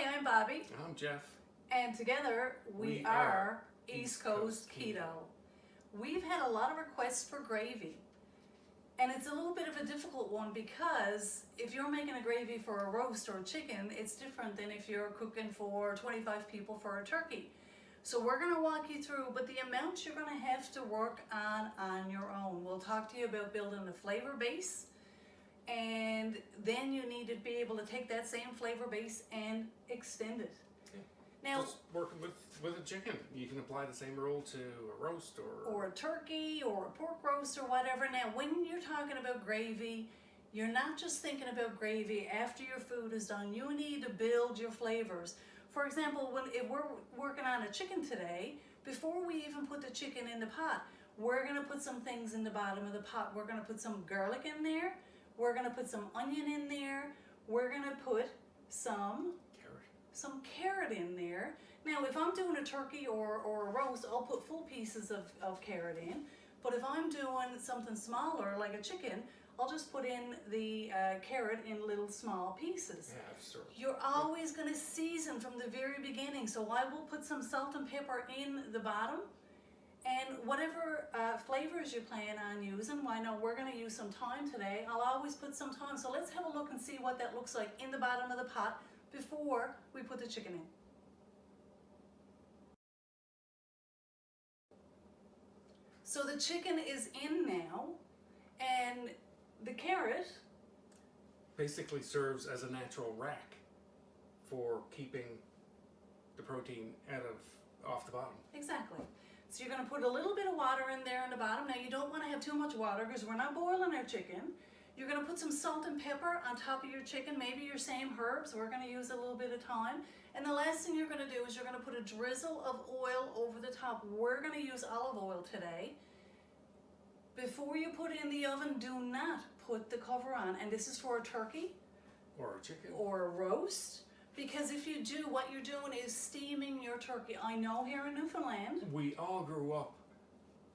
Hi, I'm Bobbi. I'm Jeff. And together we are East Coast Keto. We've had a lot of requests for gravy. And it's a little bit of a difficult one because if you're making a gravy for a roast or a chicken, it's different than if you're cooking for 25 people for a turkey. So we're going to walk you through, but the amount you're going to have to work on your own. We'll talk to you about building a flavor base, and then you need to be able to take that same flavor base and extend it. Yeah. Now, just working with a chicken, you can apply the same rule to a roast or a turkey or a pork roast or whatever. Now, when you're talking about gravy, you're not just thinking about gravy after your food is done. You need to build your flavors. For example, if we're working on a chicken today, before we even put the chicken in the pot, we're going to put some things in the bottom of the pot. We're going to put some garlic in there. We're going to put some onion in there. We're going to put some carrot in there. Now, if I'm doing a turkey or a roast, I'll put full pieces of carrot in. But if I'm doing something smaller, like a chicken, I'll just put in the carrot in little small pieces. Yeah, sure. You're always going to season from the very beginning. So I will put some salt and pepper in the bottom. And whatever flavors you plan on using, well, I know we're going to use some thyme today. I'll always put some thyme. So let's have a look and see what that looks like in the bottom of the pot before we put the chicken in. So the chicken is in now, and the carrot basically serves as a natural rack for keeping the protein off the bottom. Exactly. So you're going to put a little bit of water in there in the bottom. Now you don't want to have too much water because we're not boiling our chicken. You're going to put some salt and pepper on top of your chicken, maybe your same herbs. We're going to use a little bit of thyme. And the last thing you're going to do is you're going to put a drizzle of oil over the top. We're going to use olive oil today. Before you put it in the oven, do not put the cover on. And this is for a turkey. Or a chicken. Or a roast. Because if you do, what you're doing is steaming your turkey. I know here in Newfoundland, we all grew up.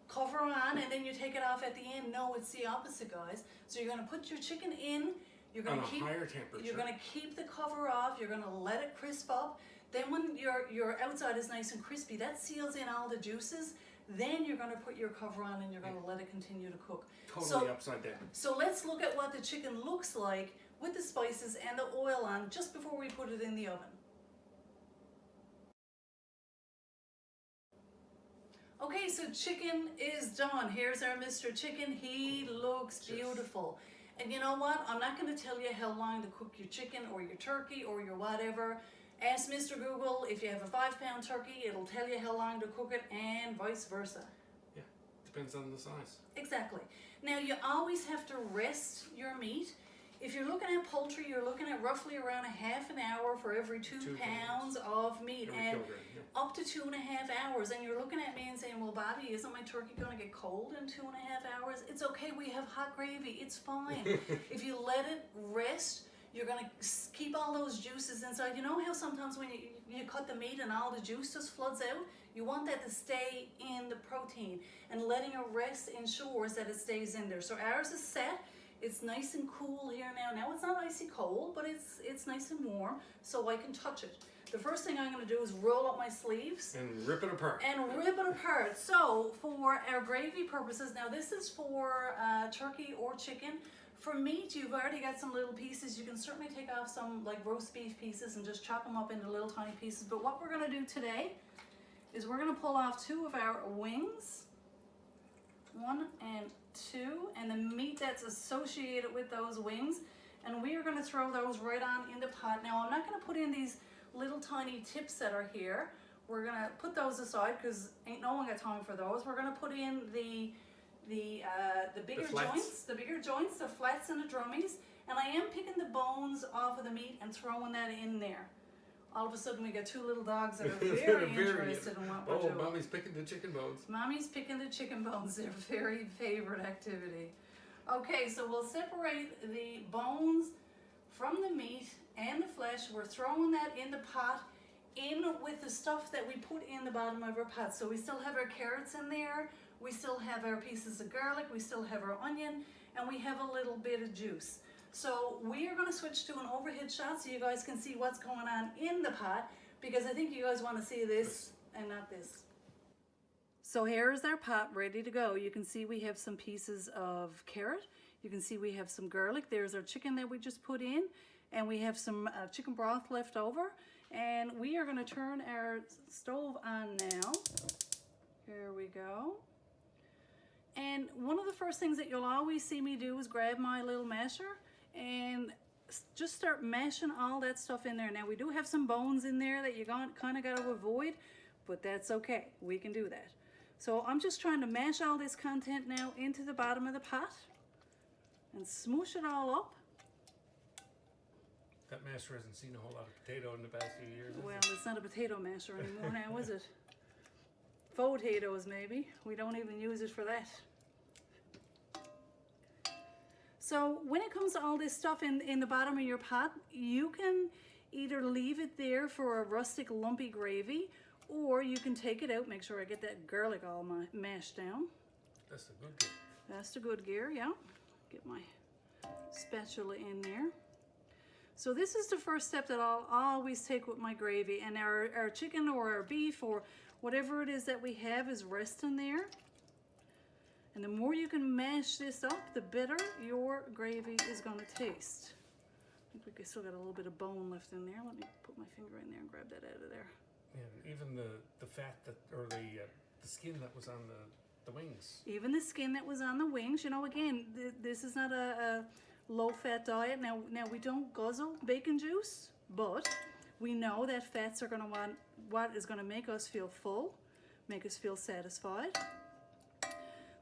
Cover on and then you take it off at the end. No, it's the opposite, guys. So you're going to put your chicken in. You're going to keep higher temperature. You're going to keep the cover off. You're going to let it crisp up. Then when your outside is nice and crispy, that seals in all the juices. Then you're going to put your cover on and you're going to let it continue to cook. Totally upside down. So let's look at what the chicken looks like with the spices and the oil on just before we put it in the oven. Okay, so chicken is done. Here's our Mr. Chicken. He looks beautiful. And you know what? I'm not going to tell you how long to cook your chicken or your turkey or your whatever. Ask Mr. Google. If you have a 5-pound turkey, it'll tell you how long to cook it and vice versa. Yeah, depends on the size. Exactly. Now, you always have to rest your meat. If you're looking at poultry, you're looking at roughly around a half an hour for every 2 pounds of meat, and up to 2.5 hours. And you're looking at me and saying, well, Bobbi, isn't my turkey going to get cold in 2.5 hours? It's okay. We have hot gravy. It's fine. If you let it rest, you're going to keep all those juices inside. You know how sometimes when you cut the meat and all the juice just floods out? You want that to stay in the protein, and letting it rest ensures that it stays in there. So ours is set. It's nice and cool here now. Now it's not icy cold, but it's nice and warm, so I can touch it. The first thing I'm going to do is roll up my sleeves. And rip it apart. So for our gravy purposes, now this is for turkey or chicken. For meat, you've already got some little pieces. You can certainly take off some like roast beef pieces and just chop them up into little tiny pieces. But what we're going to do today is we're going to pull off 2 of our wings. 1 and 2, and the meat that's associated with those wings, and we are going to throw those right on in the pot. Now I'm not going to put in these little tiny tips that are here. We're going to put those aside because ain't no one got time for those. We're going to put in the bigger joints, the flats and the drummies, and I am picking the bones off of the meat and throwing that in there. All of a sudden we got 2 little dogs that are very interested in what we're doing. Oh, Mommy's picking the chicken bones. Mommy's picking the chicken bones, their very favorite activity. Okay, so we'll separate the bones from the meat and the flesh. We're throwing that in the pot in with the stuff that we put in the bottom of our pot. So we still have our carrots in there, we still have our pieces of garlic, we still have our onion, and we have a little bit of juice. So we are going to switch to an overhead shot so you guys can see what's going on in the pot, because I think you guys want to see this and not this. So here's our pot ready to go. You can see we have some pieces of carrot. You can see we have some garlic. There's our chicken that we just put in, and we have some chicken broth left over. And we are going to turn our stove on now. Here we go. And one of the first things that you'll always see me do is grab my little masher and just start mashing all that stuff in there. Now we do have some bones in there that you kind of got to avoid, but that's okay. We can do that. So I'm just trying to mash all this content now into the bottom of the pot and smoosh it all up. That masher hasn't seen a whole lot of potato in the past few years. Well, it's not a potato masher anymore now, is it? Faux potatoes, maybe. We don't even use it for that. So when it comes to all this stuff in the bottom of your pot, you can either leave it there for a rustic lumpy gravy, or you can take it out. Make sure I get that garlic all mashed down. That's the good gear. That's the good gear, yeah. Get my spatula in there. So this is the first step that I'll always take with my gravy, and our chicken or our beef or whatever it is that we have is resting there. And the more you can mash this up, the better your gravy is going to taste. I think we still got a little bit of bone left in there. Let me put my finger in there and grab that out of there. Yeah, even the fat that, or the skin that was on the wings. Even the skin that was on the wings. You know, again, this is not a low-fat diet. Now we don't guzzle bacon juice, but we know that fats are going to want what is going to make us feel full, make us feel satisfied.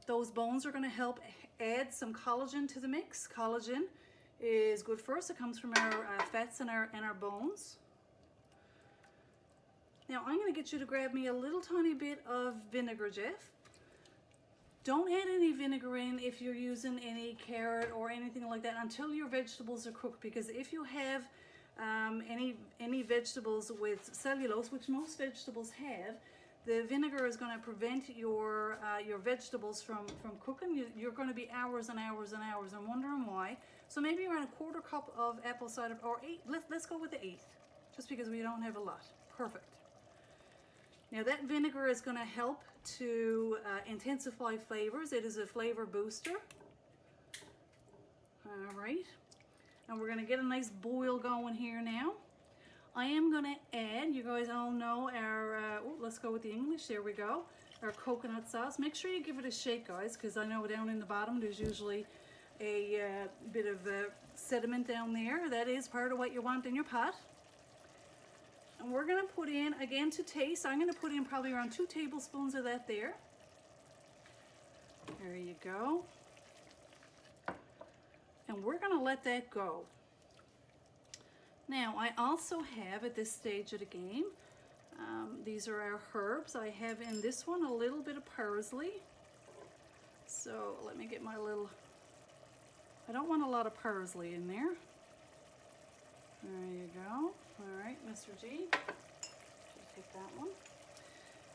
Those bones are going to help add some collagen to the mix. Collagen is good for us. It comes from our fats and our bones. Now I'm going to get you to grab me a little tiny bit of vinegar, Jeff. Don't add any vinegar in if you're using any carrot or anything like that until your vegetables are cooked, because if you have any vegetables with cellulose, which most vegetables have, the vinegar is going to prevent your vegetables from cooking. You're going to be hours and hours and hours and wondering why. So maybe around a 1/4 cup of apple cider, or let's go with the 1/8, just because we don't have a lot. Perfect. Now that vinegar is going to help to intensify flavors. It is a flavor booster. All right. And we're going to get a nice boil going here now. I am going to add, you guys all know our, let's go with the English, there we go, our coconut sauce. Make sure you give it a shake, guys, because I know down in the bottom there's usually a bit of sediment down there. That is part of what you want in your pot. And we're going to put in, again to taste, I'm going to put in probably around 2 tablespoons of that there. There you go. And we're going to let that go. Now, I also have at this stage of the game, these are our herbs. I have in this one a little bit of parsley. So let me get my little, I don't want a lot of parsley in there. There you go. All right, Mr. G, take that one.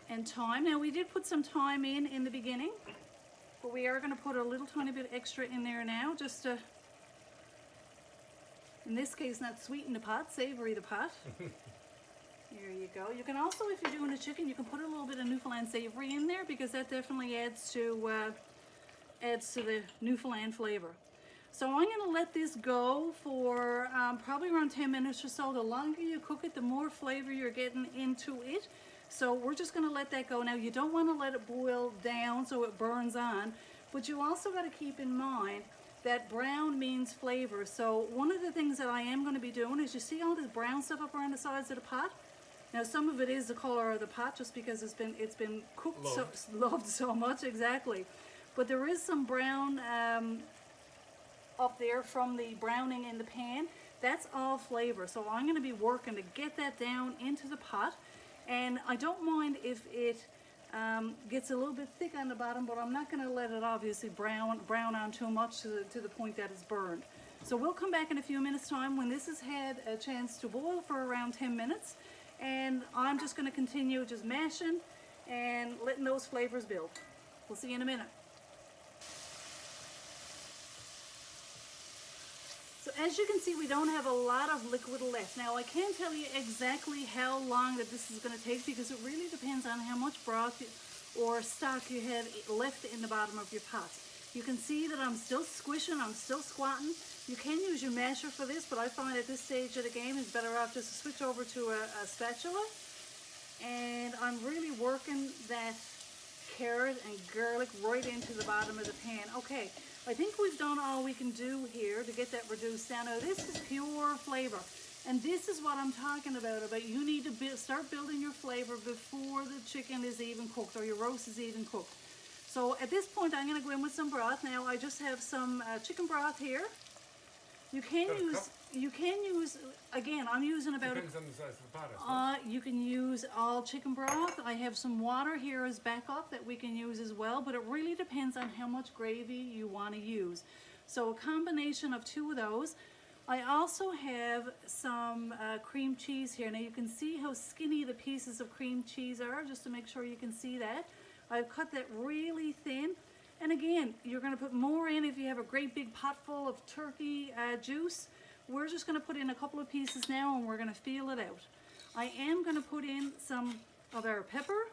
And thyme. Now, we did put some thyme in the beginning, but we are going to put a little tiny bit extra in there now, just to, in this case, not sweeten the pot, savory the pot. There you go. You can also, if you're doing a chicken, you can put a little bit of Newfoundland savory in there, because that definitely adds to the Newfoundland flavor. So I'm going to let this go for probably around 10 minutes or so. The longer you cook it, the more flavor you're getting into it. So we're just going to let that go. Now, you don't want to let it boil down so it burns on, but you also got to keep in mind that brown means flavor. So one of the things that I am going to be doing is, you see all this brown stuff up around the sides of the pot? Now, some of it is the color of the pot, just because it's been cooked, loved so much, exactly. But there is some brown up there from the browning in the pan. That's all flavor. So I'm going to be working to get that down into the pot. And I don't mind if it gets a little bit thick on the bottom, but I'm not going to let it obviously brown on too much to the point that it's burned. So we'll come back in a few minutes time when this has had a chance to boil for around 10 minutes. And I'm just going to continue just mashing and letting those flavors build. We'll see you in a minute. So as you can see, we don't have a lot of liquid left. Now I can't tell you exactly how long that this is going to take because it really depends on how much broth or stock you have left in the bottom of your pot. You can see that I'm still squishing, I'm still squatting. You can use your masher for this, but I find at this stage of the game it's better off just to switch over to a spatula. And I'm really working that carrot and garlic right into the bottom of the pan. Okay, I think we've done all we can do here to get that reduced down. Now this is pure flavor, and this is what I'm talking about you need to start building your flavor before the chicken is even cooked or your roast is even cooked. So at this point I'm going to go in with some broth. Now I just have some chicken broth here. You can use, again, I'm using about, depends on the size of the pot, you can use all chicken broth. I have some water here as backup that we can use as well, but it really depends on how much gravy you want to use. So a combination of 2 of those. I also have some cream cheese here. Now you can see how skinny the pieces of cream cheese are, just to make sure you can see that. I've cut that really thin. And again, you're going to put more in if you have a great big pot full of turkey juice. We're just going to put in a couple of pieces now and we're going to feel it out. I am going to put in some of our pepper.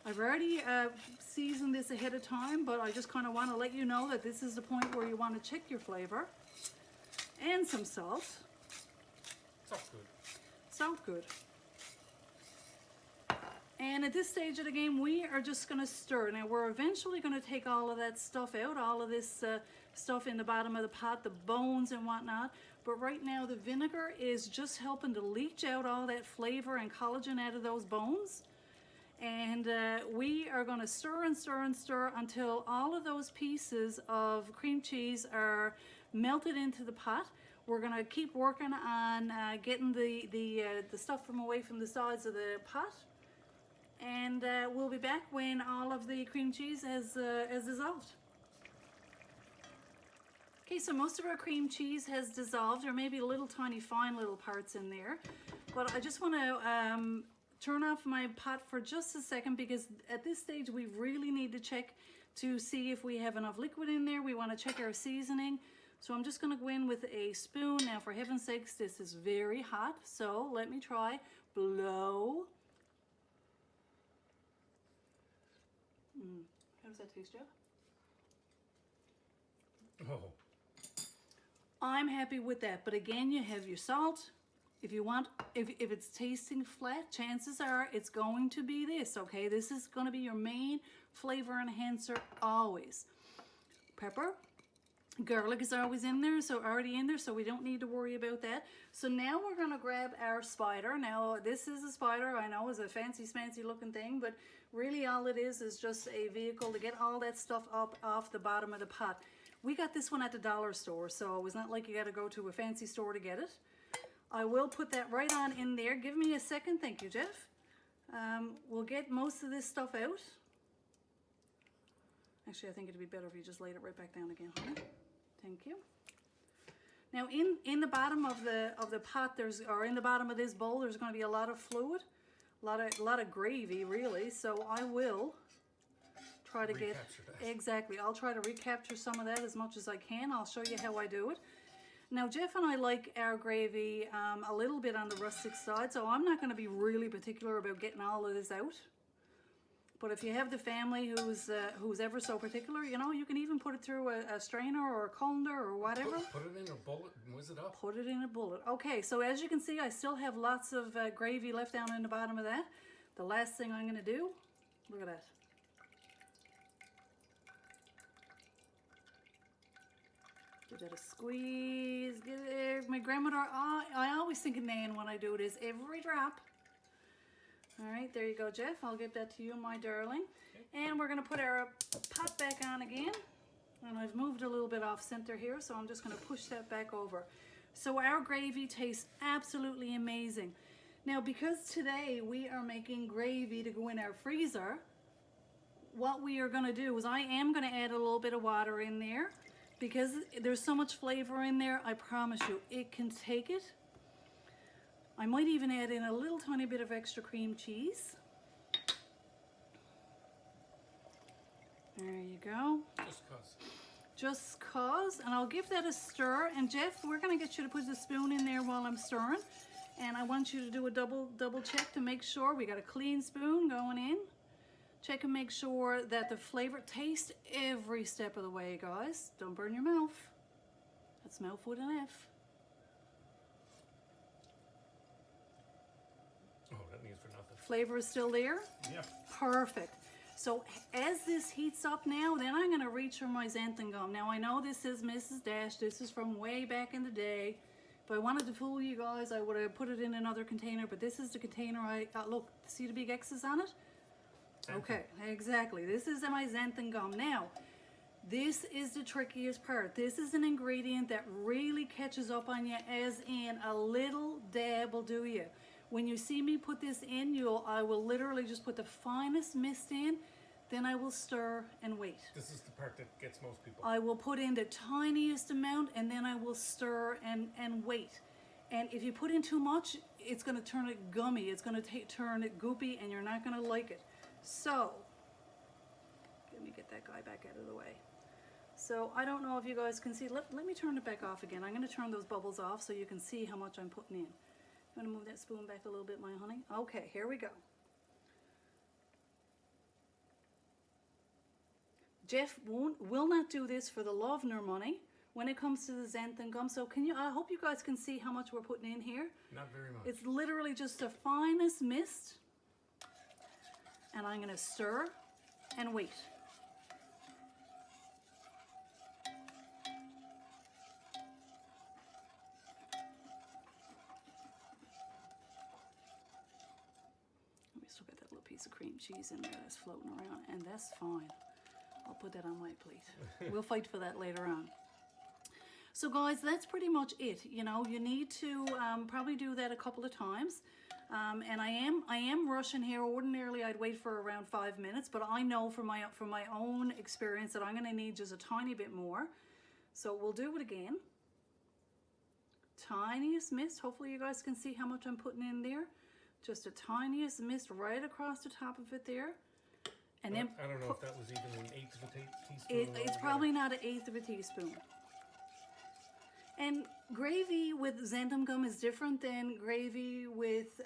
I've already seasoned this ahead of time, but I just kind of want to let you know that this is the point where you want to check your flavor. And some salt. Salt good. Salt good. And at this stage of the game, we are just going to stir. Now, we're eventually going to take all of that stuff out, all of this stuff in the bottom of the pot, the bones and whatnot. But right now, the vinegar is just helping to leach out all that flavor and collagen out of those bones. And we are going to stir and stir and stir until all of those pieces of cream cheese are melted into the pot. We're going to keep working on getting the stuff from away from the sides of the pot. And we'll be back when all of the cream cheese has dissolved. Okay, so most of our cream cheese has dissolved. There may be little tiny fine little parts in there. But I just want to turn off my pot for just a second because at this stage we really need to check to see if we have enough liquid in there. We want to check our seasoning. So I'm just going to go in with a spoon. Now for heaven's sakes, this is very hot. So let me try. Blow. How does that taste, Jeff? Oh. I'm happy with that, but again, you have your salt. If you want, if it's tasting flat, chances are it's going to be this, okay? This is going to be your main flavor enhancer always. Pepper. Garlic is always in there, so already in there, so we don't need to worry about that. So now we're going to grab our spider. Now this is a spider, I know it's a fancy smancy looking thing, but really all it is just a vehicle to get all that stuff up off the bottom of the pot. We got this one at the dollar store, so it was not like you got to go to a fancy store to get it. I will put that right on in there. Give me a second. Thank you, Jeff. We'll get most of this stuff out. Actually, I think it'd be better if you just laid it right back down again, honey. Thank you. Now, in the bottom of the pot, or in the bottom of this bowl, there's going to be a lot of fluid, a lot of gravy, really. So I will try to get exactly. I'll try to recapture some of that as much as I can. I'll show you how I do it. Now, Jeff and I like our gravy a little bit on the rustic side, so I'm not going to be really particular about getting all of this out. But if you have the family who's ever so particular, you know, you can even put it through a strainer or a colander or whatever. Put it in a bullet and whiz it up. Put it in a bullet. Okay, so as you can see, I still have lots of gravy left down in the bottom of that. The last thing I'm going to do, look at that. Give that a squeeze. Get there. My grandmother, I always think of Nan when I do this. Every drop. All right, there you go, Jeff. I'll give that to you, my darling. Okay. And we're going to put our pot back on again. And I've moved a little bit off center here, so I'm just going to push that back over. So our gravy tastes absolutely amazing. Now, because today we are making gravy to go in our freezer, what we are going to do is I am going to add a little bit of water in there. Because there's so much flavor in there, I promise you, it can take it. I might even add in a little tiny bit of extra cream cheese. There you go. just cause, and I'll give that a stir. And Jeff, we're gonna get you to put the spoon in there while I'm stirring. And I want you to do a double check to make sure we got a clean spoon going in. Check and make sure that the flavor, taste every step of the way, guys. Don't burn your mouth. That's mouth with an F. Oh, that means for nothing. Flavor is still there? Yeah. Perfect. So as this heats up now, then I'm gonna reach for my xanthan gum. Now I know this is Mrs. Dash, this is from way back in the day. If I wanted to fool you guys, I would have put it in another container, but this is the container I got. Look, see the big X's on it? Xanthan. Okay, exactly. This is my xanthan gum. Now, this is the trickiest part. This is an ingredient that really catches up on you, as in a little dab will do you. When you see me put this in, I will literally just put the finest mist in, then I will stir and wait. This is the part that gets most people. I will put in the tiniest amount and then I will stir and wait. And if you put in too much, it's going to turn it gummy. It's going to turn it goopy and you're not going to like it. So, let me get that guy back out of the way. So, I don't know if you guys can see. Let me turn it back off again. I'm going to turn those bubbles off so you can see how much I'm putting in. I'm going to move that spoon back a little bit, my honey. Okay, here we go. Jeff will not do this for the love nor money when it comes to the xanthan gum. So I hope you guys can see how much we're putting in here. Not very much. It's literally just the finest mist. And I'm going to stir and wait. We still got that little piece of cream cheese in there that's floating around, and that's fine. I'll put that on my plate. We'll fight for that later on. So guys, that's pretty much it. You know, you need to probably do that a couple of times. And I am rushing here. Ordinarily, I'd wait for around 5 minutes, but I know from my own experience that I'm going to need just a tiny bit more. So we'll do it again. Tiniest mist. Hopefully, you guys can see how much I'm putting in there. Just a tiniest mist right across the top of it there. And then I don't know if that was even an eighth of a teaspoon. It's probably not an eighth of a teaspoon. And gravy with xanthan gum is different than gravy with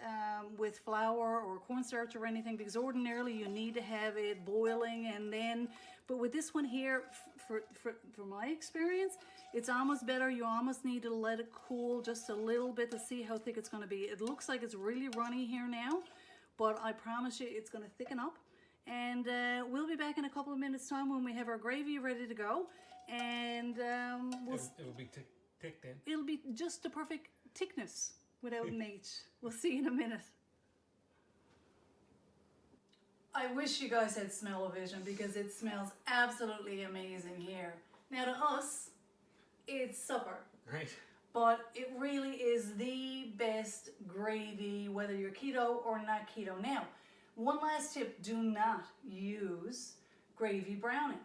flour or cornstarch or anything, because ordinarily you need to have it boiling and then. But with this one here, for my experience, it's almost better. You almost need to let it cool just a little bit to see how thick it's going to be. It looks like it's really runny here now, but I promise you it's going to thicken up. And we'll be back in a couple of minutes time when we have our gravy ready to go. And it'll be thick then. It'll be just the perfect thickness without an H. We'll see you in a minute. I wish you guys had smell-o-vision because it smells absolutely amazing here. Now to us, it's supper. Right. But it really is the best gravy, whether you're keto or not keto. Now, one last tip, do not use gravy browning.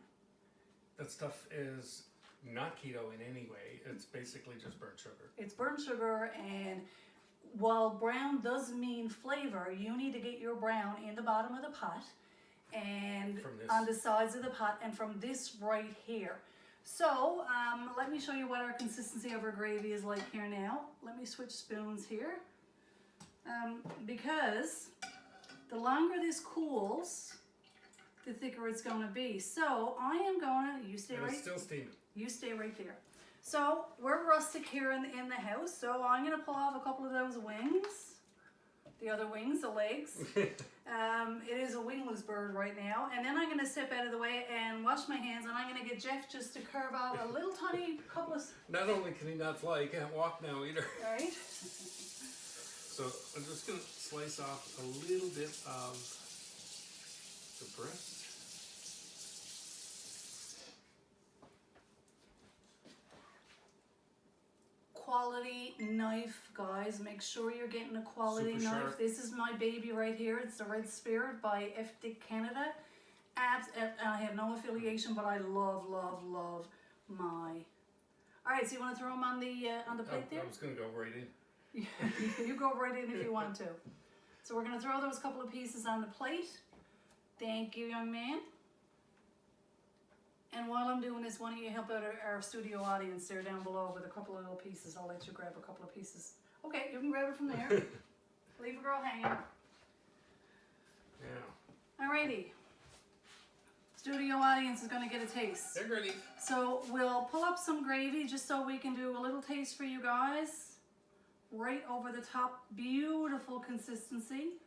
That stuff is not keto in any way. It's basically just burnt sugar. It's burnt sugar, and while brown does mean flavor, you need to get your brown in the bottom of the pot and on the sides of the pot and from this right here. So let me show you what our consistency of our gravy is like here now. Let me switch spoons here because the longer this cools, the thicker it's going to be. So I am going to, you stay right. It's still steaming. You stay right there. So we're rustic here in the house. So I'm going to pull off a couple of those wings. The other wings, the legs. It is a wingless bird right now. And then I'm going to step out of the way and wash my hands. And I'm going to get Jeff just to carve out a little tiny couple of... Not only can he not fly, he can't walk now either. Right. So I'm just going to slice off a little bit of the breast. Quality knife, guys. Make sure you're getting a quality Super knife. sharp. This is my baby right here. It's the Red Spirit by F. Dick Canada. I have no affiliation, but I love my. All right, so you want to throw them on the plate there? I was going to go right in. You go right in if you want to. So we're going to throw those couple of pieces on the plate. Thank you, young man. And while I'm doing this, why don't you help out our studio audience there down below with a couple of little pieces. I'll let you grab a couple of pieces. Okay, you can grab it from there. Leave a girl hanging. Yeah. Alrighty. Studio audience is going to get a taste. They're ready. So we'll pull up some gravy just so we can do a little taste for you guys. Right over the top, beautiful consistency.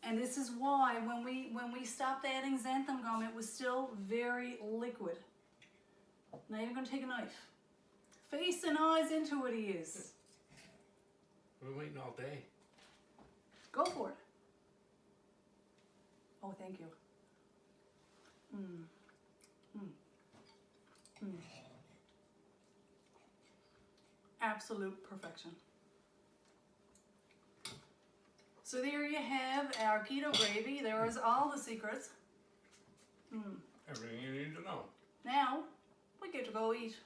And this is why when we stopped adding xanthan gum, it was still very liquid. Now you're going to take a knife. Face and eyes into it, he is. We're waiting all day. Go for it. Oh, thank you. Absolute perfection. So there you have our keto gravy. There is all the secrets. Everything you need to know. Now, we get to go eat.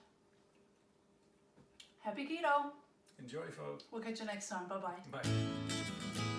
Happy keto. Enjoy, folks. We'll catch you next time. Bye-bye. Bye.